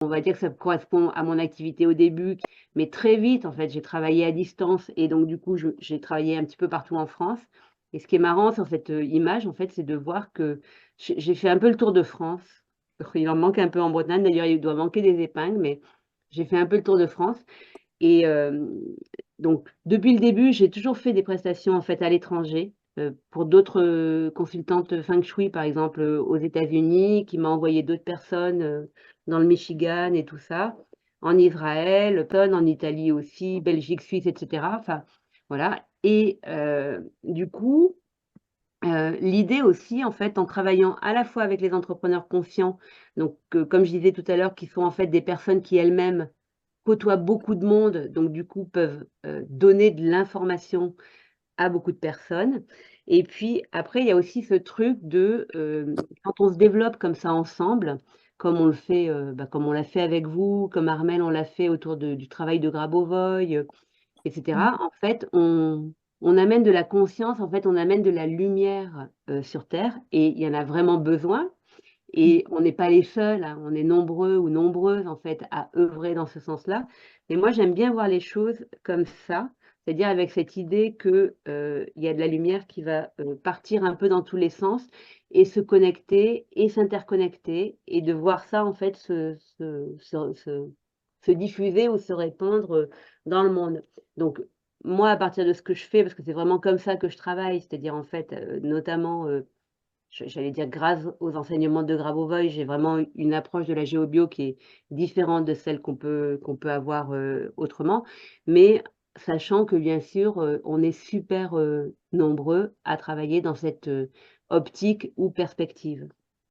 On va dire que ça correspond à mon activité au début, mais très vite, en fait, j'ai travaillé à distance et donc du coup, j'ai travaillé un petit peu partout en France et ce qui est marrant sur cette, image, en fait, c'est de voir que j'ai fait un peu le tour de France. Il en manque un peu en Bretagne, d'ailleurs, il doit manquer des épingles, mais j'ai fait un peu le tour de France et donc depuis le début, j'ai toujours fait des prestations, en fait, à l'étranger, pour d'autres, consultantes feng shui, par exemple, aux États-Unis, qui m'a envoyé d'autres personnes, dans le Michigan et tout ça, en Israël, personnes en Italie aussi, Belgique, Suisse et cetera, enfin, voilà et du coup, l'idée aussi, en fait, en travaillant à la fois avec les entrepreneurs conscients, donc comme je disais tout à l'heure, qui sont, en fait, des personnes qui elles-mêmes côtoient beaucoup de monde, donc du coup peuvent, donner de l'information à beaucoup de personnes et puis après il y a aussi ce truc de, quand on se développe comme ça ensemble, comme on le fait, comme on l'a fait avec vous, comme Armel on l'a fait autour du travail de Grabovoi, et Mmh. cetera. En fait, on amène de la conscience, en fait, on amène de la lumière, sur terre et il y en a vraiment besoin Mmh. et on n'est pas les seuls, hein, on est nombreux ou nombreuses en fait à œuvrer dans ce sens-là. Mais moi, j'aime bien voir les choses comme ça, c'est-à-dire avec cette idée que, il y a de la lumière qui va, partir un peu dans tous les sens et se connecter et s'interconnecter et de voir ça en fait se diffuser ou se répandre, dans le monde. Donc moi, à partir de ce que je fais, parce que c'est vraiment comme ça que je travaille, c'est-à-dire en fait, notamment, j'allais dire grâce aux enseignements de Grabovoi, j'ai vraiment une approche de la géobio qui est différente de celle qu'on peut avoir, autrement. Mais sachant que bien sûr, on est super, nombreux à travailler dans cette, optique ou perspective.